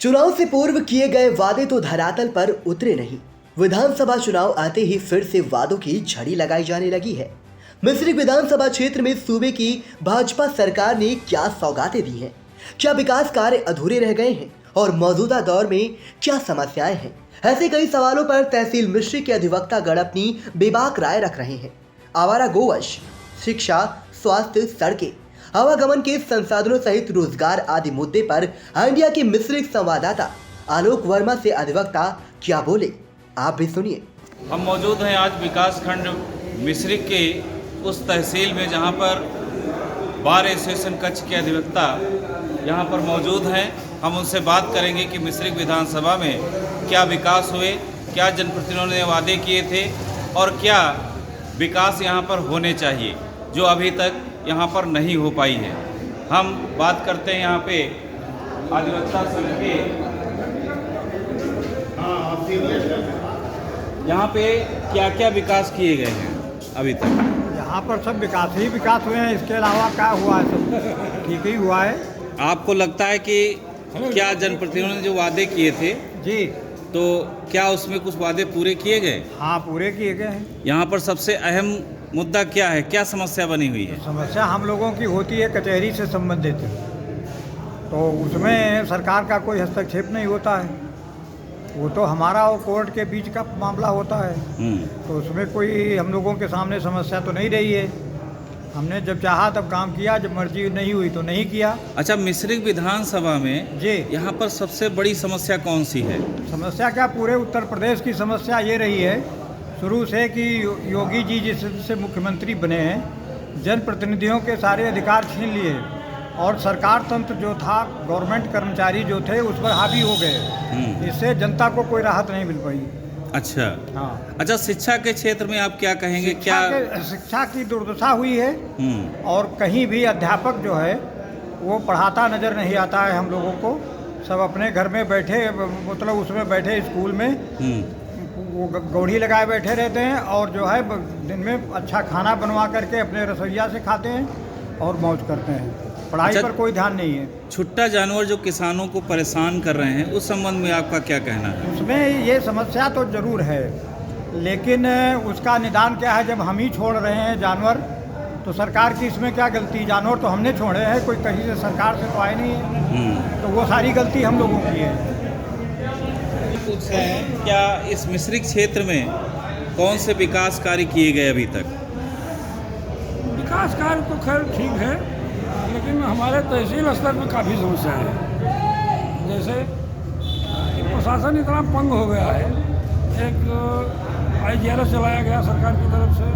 चुनाव से पूर्व किए गए वादे तो धरातल पर उतरे नहीं। विधानसभा चुनाव आते ही फिर से वादों की झड़ी लगाई जाने लगी है। मिश्रिख विधानसभा क्षेत्र में सूबे की भाजपा सरकार ने क्या सौगातें दी हैं, क्या विकास कार्य अधूरे रह गए हैं और मौजूदा दौर में क्या समस्याएं हैं, ऐसे कई सवालों पर तहसील मिश्रिख के अधिवक्ता गण अपनी बेबाक राय रख रहे हैं। आवारा गोवंश, शिक्षा, स्वास्थ्य, सड़कें, आवागमन के संसाधनों सहित रोजगार आदि मुद्दे पर इंडिया के मिश्रिख संवाददाता आलोक वर्मा से अधिवक्ता क्या बोले, आप भी सुनिए। हम मौजूद हैं आज विकास खंड मिश्रिख के उस तहसील में जहां पर बार एसोसिएशन कच्छ के अधिवक्ता यहां पर मौजूद हैं। हम उनसे बात करेंगे कि मिश्रिख विधानसभा में क्या विकास हुए, क्या जनप्रतिनिधियों ने वादे किए थे और क्या विकास यहां पर होने चाहिए जो अभी तक यहाँ पर नहीं हो पाई है। हम बात करते हैं यहाँ पे अधिवक्ता संघ के, यहाँ पे क्या क्या विकास किए गए हैं अभी तक? यहाँ पर सब विकास ही विकास हुए हैं, इसके अलावा क्या हुआ है? सब ठीक ही हुआ है। आपको लगता है कि क्या जनप्रतिनिधियों ने जो वादे किए थे जी, तो क्या उसमें कुछ वादे पूरे किए गए? हाँ, पूरे किए गए हैं। यहाँ पर सबसे अहम मुद्दा क्या है, क्या समस्या बनी हुई है? समस्या हम लोगों की होती है कचहरी से संबंधित, तो उसमें सरकार का कोई हस्तक्षेप नहीं होता है। वो तो हमारा और कोर्ट के बीच का मामला होता है, तो उसमें कोई हम लोगों के सामने समस्या तो नहीं रही है। हमने जब चाहा तब काम किया, जब मर्जी नहीं हुई तो नहीं किया। अच्छा, मिश्रिख विधानसभा में जी, यहाँ पर सबसे बड़ी समस्या कौन सी है? समस्या क्या, पूरे उत्तर प्रदेश की समस्या ये रही है शुरू से कि योगी जी जिस से मुख्यमंत्री बने हैं, जनप्रतिनिधियों के सारे अधिकार छीन लिए और सरकार तंत्र जो था, गवर्नमेंट कर्मचारी जो थे उस पर हावी हो गए। इससे जनता को कोई राहत नहीं मिल पाई। अच्छा, हाँ। अच्छा, शिक्षा के क्षेत्र में आप क्या कहेंगे? शिक्षा की दुर्दशा हुई है और कहीं भी अध्यापक जो है वो पढ़ाता नज़र नहीं आता है हम लोगों को। सब अपने घर में बैठे, मतलब उसमें बैठे स्कूल में वो गौड़ी लगाए बैठे रहते हैं और जो है दिन में अच्छा खाना बनवा करके अपने रसोइया से खाते हैं और मौज करते हैं। पढ़ाई पर कोई ध्यान नहीं है। छुट्टा जानवर जो किसानों को परेशान कर रहे हैं, उस संबंध में आपका क्या कहना है? उसमें ये समस्या तो ज़रूर है, लेकिन उसका निदान क्या है? जब हम ही छोड़ रहे हैं जानवर, तो सरकार की इसमें क्या गलती? जानवर तो हमने छोड़े हैं, कोई कहीं से सरकार से तो आए नहीं है, तो वो सारी गलती हम लोगों की है। पूछ रहे हैं क्या इस मिश्रिख क्षेत्र में कौन से विकास कार्य किए गए अभी तक? विकास कार्य तो खैर ठीक है, लेकिन हमारे तहसील स्तर में काफ़ी समस्या है। जैसे प्रशासन इतना पंग हो गया है, एक IGRS चलाया गया सरकार की तरफ से,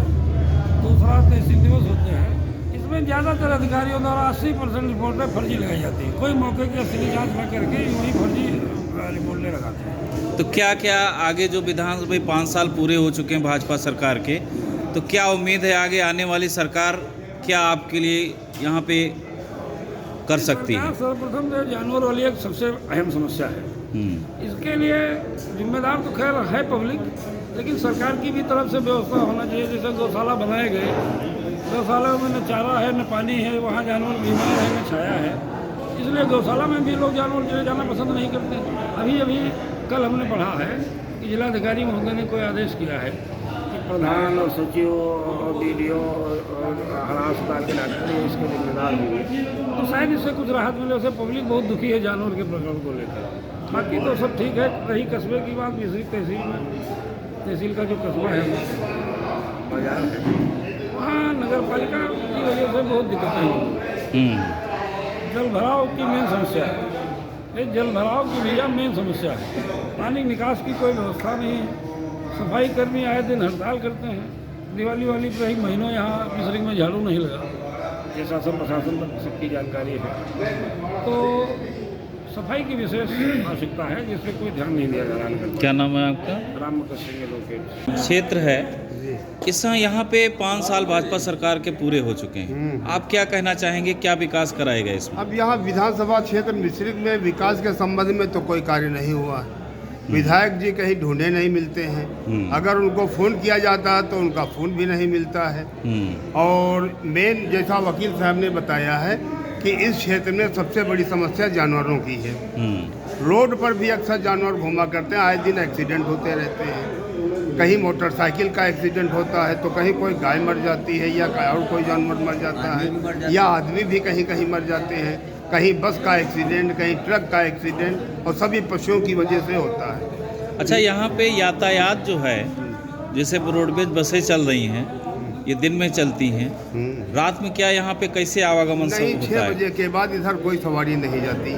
दूसरा तहसील दिवस होते हैं, इसमें ज़्यादातर अधिकारियों द्वारा 80% रिपोर्टें फर्जी लगाई जाती है। कोई मौके की असली जाँच न करके वही फर्जी रिपोर्टें लगाते हैं। तो क्या क्या आगे जो विधानसभा 5 साल पूरे हो चुके हैं भाजपा सरकार के, तो क्या उम्मीद है आगे आने वाली सरकार क्या आपके लिए यहाँ पे कर सकती है? सर्वप्रथम तो जानवर वाली एक सबसे अहम समस्या है। इसके लिए जिम्मेदार तो खैर है पब्लिक, लेकिन सरकार की भी तरफ से व्यवस्था होना चाहिए। जैसे गौशाला बनाए गए, गौशाला में न चारा है न पानी है, वहाँ जानवर बीमार है न छाया है, इसलिए गौशाला में भी लोग जानवर चले जाना पसंद नहीं करते। अभी कल हमने पढ़ा है कि जिलाधिकारी महोदय ने कोई आदेश किया है कि प्रधान और सचिव और DDO और अस्पताल के डॉक्टर इसके जिम्मेदार होंगे, तो शायद इससे कुछ राहत मिले। उसे पब्लिक बहुत दुखी है जानवर के प्रकरण को लेकर। बाकी तो सब ठीक है। रही कस्बे की बात, मिश्रिख तहसील में, तहसील का जो कस्बा है बाजार है, वहाँ नगर पालिका की वजह से बहुत दिक्कतें होंगी। जल भराव की मेन समस्या है, जल भराव की भैया मेन समस्या है। पानी निकास की कोई व्यवस्था नहीं है। सफाई कर्मी आए दिन हड़ताल करते हैं। दिवाली वाली पर ही महीनों यहाँ मिश्रिख में झाड़ू नहीं लगा, जैसा सब प्रशासन तक सबकी जानकारी है। तो सफाई की विशेष आवश्यकता है, जिस पर कोई ध्यान नहीं दिया जा रहा है। क्या नाम है आपका? रामकृष्ण सिंह लोकेट क्षेत्र है। इस समय यहाँ पे 5 साल भाजपा सरकार के पूरे हो चुके हैं, आप क्या कहना चाहेंगे, क्या विकास कराएगा इसमें? अब यहाँ विधानसभा क्षेत्र मिश्रिख में विकास के संबंध में तो कोई कार्य नहीं हुआ है। विधायक जी कहीं ढूंढे नहीं मिलते हैं। अगर उनको फ़ोन किया जाता है तो उनका फ़ोन भी नहीं मिलता है। और मेन जैसा वकील साहब ने बताया है कि इस क्षेत्र में सबसे बड़ी समस्या जानवरों की है। रोड पर भी अक्सर जानवर घूमा करते हैं, आए दिन एक्सीडेंट होते रहते हैं। कहीं मोटरसाइकिल का एक्सीडेंट होता है तो कहीं कोई गाय मर जाती है या और कोई जानवर मर जाता है, या आदमी भी कहीं कहीं मर जाते हैं। कहीं बस का एक्सीडेंट, कहीं ट्रक का एक्सीडेंट, और सभी पशुओं की वजह से होता है। अच्छा, यहाँ पे यातायात जो है, जैसे रोडवेज बसें चल रही हैं, ये दिन में चलती हैं, रात में क्या यहाँ पे कैसे आवागमन सब नहीं, होता 6 है? बजे के बाद इधर कोई सवारी नहीं जाती।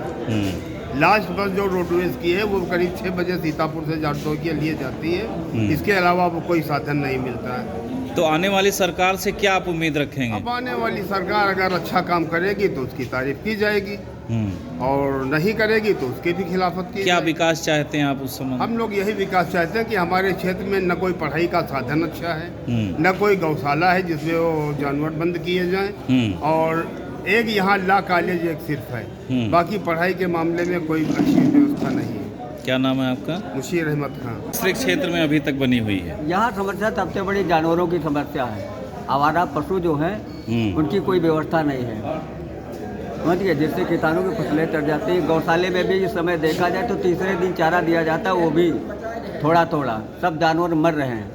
लास्ट बस जो रोडवेज की है वो करीब 6 बजे सीतापुर से जाटो के लिए जाती है। इसके अलावा वो कोई साधन नहीं मिलता है। तो आने वाली सरकार से क्या आप उम्मीद रखेंगे? अब आने वाली सरकार अगर अच्छा काम करेगी तो उसकी तारीफ की जाएगी, और नहीं करेगी तो उसके भी खिलाफत की क्या जाएगी। विकास चाहते हैं आप उस समय? हम लोग यही विकास चाहते हैं कि हमारे क्षेत्र में न कोई पढ़ाई का साधन अच्छा है, न कोई गौशाला है जिसमें वो जानवर बंद किए जाएं, और एक यहाँ लॉ कॉलेज एक सिर्फ है, बाकी पढ़ाई के मामले में कोई अच्छी व्यवस्था नहीं है। क्या नाम है आपका? मुशीर अहमद खान। मिश्रिक क्षेत्र में अभी तक बनी हुई है। यहाँ समस्या सबसे बड़ी जानवरों की समस्या है। आवारा पशु जो हैं उनकी कोई व्यवस्था नहीं है, समझ गए, जिससे किसानों की फसलें चढ़ जाती हैं। गौशाले में भी इस समय देखा जाए तो तीसरे दिन चारा दिया जाता है, वो भी थोड़ा थोड़ा। सब जानवर मर रहे हैं,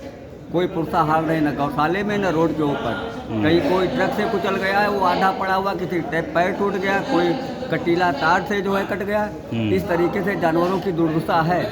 कोई पुरसा हाल नहीं, न गौशाले में न रोड के ऊपर। कहीं कोई ट्रक से कुचल गया है, वो आधा पड़ा हुआ, किसी पैर टूट गया, कोई कटीला तार से जो है कट गया। इस तरीके से जानवरों की दुर्दशा है,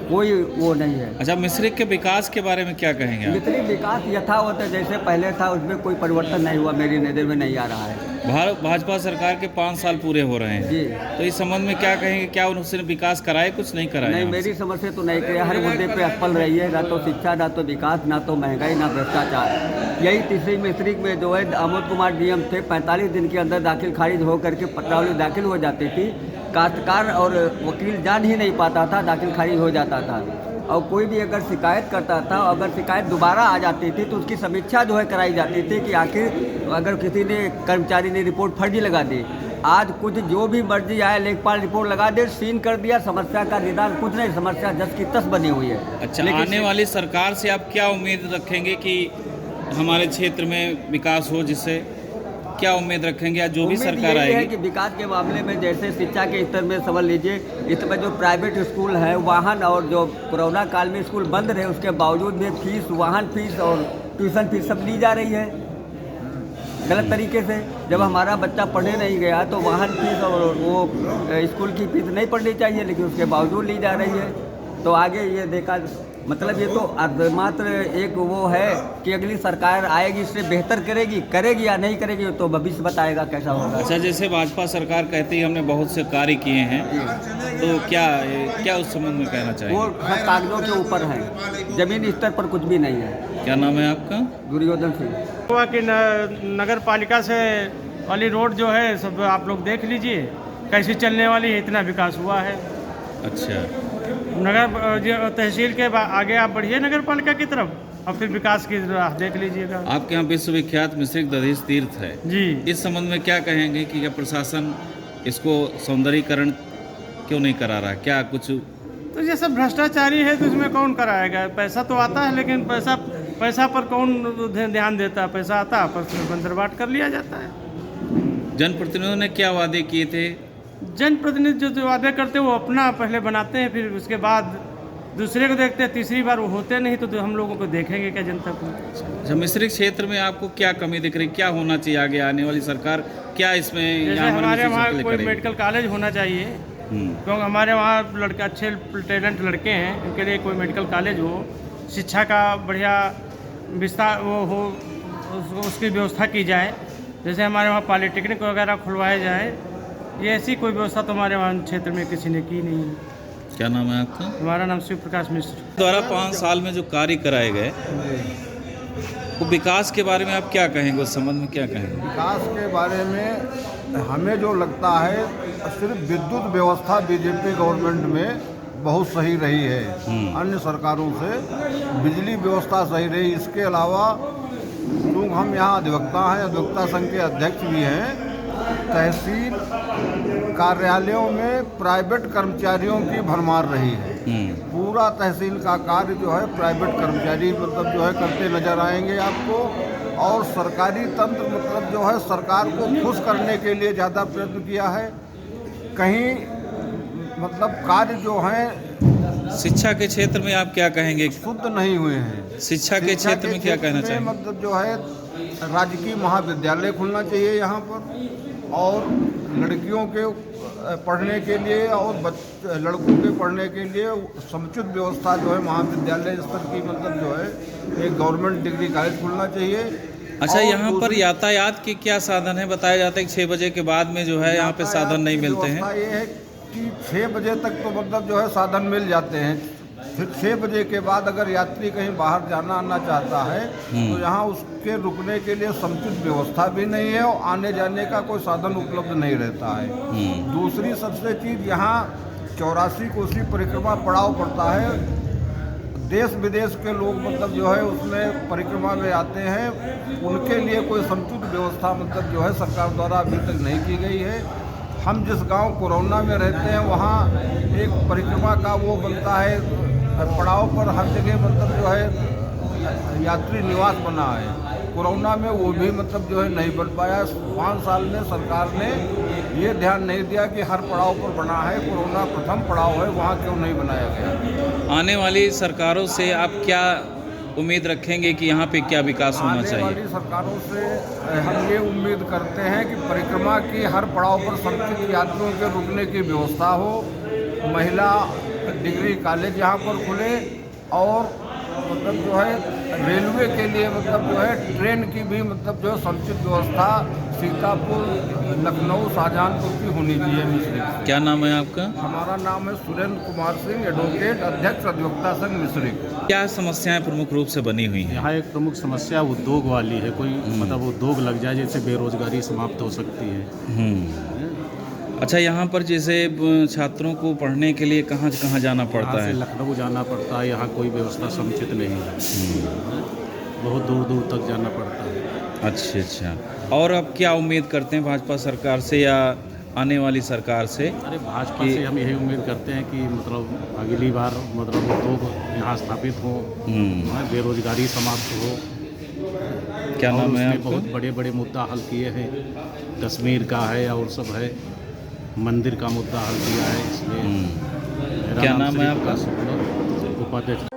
कोई वो नहीं है। अच्छा, मिश्रिक के विकास के बारे में क्या कहेंगे आप? जितनी विकास यथावत जैसे पहले था उसमें कोई परिवर्तन नहीं हुआ, मेरी नज़र में नहीं आ रहा है। भाजपा सरकार के 5 साल पूरे हो रहे हैं जी। तो इस संबंध में क्या कहेंगे? क्या उन्होंने विकास कराए? कुछ नहीं कराए? नहीं, मेरी समझ से तो नहीं किया। हर मुद्दे पे असफल रही है, ना तो शिक्षा, ना तो विकास, ना तो महंगाई, ना भ्रष्टाचार। यही तीसरी मिश्रिक में जो है अमोद कुमार डीएम थे, 45 दिन के अंदर दाखिल खारिज हो करके पत्रावली दाखिल हो जाती थी। काश्तकार और वकील जान ही नहीं पाता था, दाखिल खारिज हो जाता था। और कोई भी अगर शिकायत करता था, अगर शिकायत दोबारा आ जाती थी तो उसकी समीक्षा जो है कराई जाती थी कि आखिर अगर किसी ने कर्मचारी ने रिपोर्ट फर्जी लगा दी, आज कुछ जो भी मर्जी आए लेखपाल रिपोर्ट लगा दे, सीन कर दिया, समस्या का निदान कुछ नहीं, समस्या जस की तस बनी हुई है। अच्छा, आने वाली सरकार से आप क्या उम्मीद रखेंगे कि हमारे क्षेत्र में विकास हो? जिससे क्या उम्मीद रखेंगे आज जो भी सरकार यही है आएगी? कि विकास के मामले में जैसे शिक्षा के स्तर में समझ लीजिए, इस समय जो प्राइवेट स्कूल है, वाहन, और जो कोरोना काल में स्कूल बंद रहे उसके बावजूद भी फीस, वाहन फीस और ट्यूशन फीस सब ली जा रही है गलत तरीके से। जब हमारा बच्चा पढ़ने नहीं गया तो वाहन फीस और वो स्कूल की फीस नहीं पढ़नी चाहिए, लेकिन उसके बावजूद ली जा रही है। तो आगे ये देखा, मतलब ये तो मात्र एक वो है कि अगली सरकार आएगी इससे बेहतर करेगी या नहीं करेगी तो भविष्य बताएगा कैसा होगा। अच्छा, जैसे भाजपा सरकार कहती है हमने बहुत से कार्य किए हैं, तो क्या उस संबंध में कहना चाहिए? वो सब कागजों के ऊपर है, जमीन स्तर पर कुछ भी नहीं है। क्या नाम है आपका? दुर्योधन सिंह। हुआ कि नगर पालिका से वाली रोड जो है सब आप लोग देख लीजिए कैसी चलने वाली है, इतना विकास हुआ है। अच्छा, नगर तहसील के आगे आप बढ़िए नगर पालिका की तरफ और फिर विकास की राह देख लीजिएगा। आपके यहाँ विश्वविख्यात मिश्रिक दधीच तीर्थ है जी, इस संबंध में क्या कहेंगे कि क्या प्रशासन इसको सौंदर्यीकरण क्यों नहीं करा रहा? क्या कुछ तो ये सब भ्रष्टाचारी है तो इसमें कौन कराएगा? पैसा तो आता है लेकिन पैसा पर कौन ध्यान देता है? पैसा आता है पर बंदरबाट कर लिया जाता है। जनप्रतिनिधियों ने क्या वादे किए थे? जनप्रतिनिधि जो वादे करते हैं वो अपना पहले बनाते हैं, फिर उसके बाद दूसरे को देखते हैं, तीसरी बार वो होते नहीं तो हम लोगों को देखेंगे क्या जनता को? अच्छा, मिश्रिक क्षेत्र में आपको क्या कमी दिख रही? क्या होना चाहिए आगे आने वाली सरकार? क्या इसमें जैसे हमारे वहाँ कोई मेडिकल कॉलेज होना चाहिए, क्योंकि हमारे वहाँ लड़के अच्छे टैलेंट लड़के हैं, उनके लिए कोई मेडिकल कॉलेज हो, शिक्षा का बढ़िया विस्तार वो हो, उसकी व्यवस्था की जाए। जैसे हमारे वहाँ पॉलिटेक्निक वगैरह खुलवाए जाए, ये ऐसी कोई व्यवस्था तो हमारे वहाँ क्षेत्र में किसी ने की नहीं है। क्या नाम है आपका? हमारा नाम शिव प्रकाश मिश्र। द्वारा 5 साल में जो कार्य कराए गए वो विकास के बारे में आप क्या कहेंगे? उस संबंध में क्या कहेंगे? विकास के बारे में हमें जो लगता है, सिर्फ विद्युत व्यवस्था बीजेपी गवर्नमेंट में बहुत सही रही है, अन्य सरकारों से बिजली व्यवस्था सही रही। इसके अलावा क्योंकि हम यहाँ अधिवक्ता हैं, अधिवक्ता संघ के अध्यक्ष भी हैं, तहसील कार्यालयों में प्राइवेट कर्मचारियों की भरमार रही है। पूरा तहसील का कार्य जो है प्राइवेट कर्मचारी मतलब जो है करते नजर आएंगे आपको। और सरकारी तंत्र मतलब जो है सरकार को खुश करने के लिए ज़्यादा प्रयत्न किया है। कहीं मतलब कार्य जो हैं शिक्षा के क्षेत्र में आप क्या कहेंगे? शुद्ध नहीं हुए हैं। शिक्षा के क्षेत्र में क्या कहना चाहिए? मतलब जो है राजकीय महाविद्यालय खुलना चाहिए यहाँ पर, और लड़कियों के पढ़ने के लिए और लड़कों के पढ़ने के लिए समुचित व्यवस्था जो है महाविद्यालय स्तर की मतलब जो है एक गवर्नमेंट डिग्री कॉलेज खुलना चाहिए। अच्छा, यहाँ पर यातायात के क्या साधन है? बताया जाता है कि 6 बजे के बाद में जो है यहाँ पे साधन नहीं मिलते हैं। ये है कि 6 बजे तक तो मतलब जो है साधन मिल जाते हैं, फिर 6 बजे के बाद अगर यात्री कहीं बाहर जाना आना चाहता है तो यहाँ उसके रुकने के लिए समुचित व्यवस्था भी नहीं है और आने जाने का कोई साधन उपलब्ध नहीं रहता है। दूसरी सबसे चीज़, यहाँ 84 कोसी परिक्रमा पड़ाव पड़ता है। देश विदेश के लोग मतलब जो है उसमें परिक्रमा में आते हैं, उनके लिए कोई समुचित व्यवस्था मतलब जो है सरकार द्वारा अभी तक नहीं की गई है। हम जिस गांव कोरोना में रहते हैं वहाँ एक परिक्रमा का वो बनता है पड़ाव पर, हर जगह मतलब जो है यात्री निवास बना है। कोरोना में वो भी मतलब जो है नहीं बन पाया। 5 साल में सरकार ने ये ध्यान नहीं दिया कि हर पड़ाव पर बना है, कोरोना प्रथम पड़ाव है वहाँ क्यों नहीं बनाया गया। आने वाली सरकारों से आप क्या उम्मीद रखेंगे कि यहाँ पे क्या विकास होना चाहिए? आने वाली सरकारों से हम ये उम्मीद करते हैं कि परिक्रमा की हर पड़ाव पर समुचित यात्रियों के रुकने की व्यवस्था हो, महिला डिग्री कॉलेज यहाँ पर खुले, और मतलब जो है रेलवे के लिए मतलब जो है ट्रेन की भी मतलब जो है समुचित व्यवस्था सीतापुर, लखनऊ, शाहजहांपुर की होनी चाहिए। मिश्रिक। क्या नाम है आपका? हमारा नाम है सुरेंद्र कुमार सिंह, एडवोकेट, अध्यक्ष अधिवक्ता संघ मिश्रिक। क्या समस्याएं प्रमुख रूप से बनी हुई हैं? यहाँ एक प्रमुख समस्या उद्योग वाली है। कोई मतलब उद्योग लग जाए जैसे बेरोजगारी समाप्त हो सकती है। अच्छा, यहाँ पर जैसे छात्रों को पढ़ने के लिए कहाँ कहाँ जाना पड़ता है? लखनऊ जाना पड़ता है, यहाँ कोई व्यवस्था समुचित नहीं है, बहुत दूर दूर तक जाना पड़ता है। अच्छा अच्छा, और अब क्या उम्मीद करते हैं भाजपा सरकार से या आने वाली सरकार से? अरे भाजपा से हम यही उम्मीद करते हैं कि मतलब अगली बार मतलब उद्योग यहाँ स्थापित हो, बेरोजगारी समाप्त हो। क्या नाम है आपका? बहुत बड़े बड़े मुद्दा हल किए हैं, कश्मीर का है और सब है, मंदिर का मुद्दा हल किया है। इसलिए क्या नाम है आपका? उपाध्यक्ष।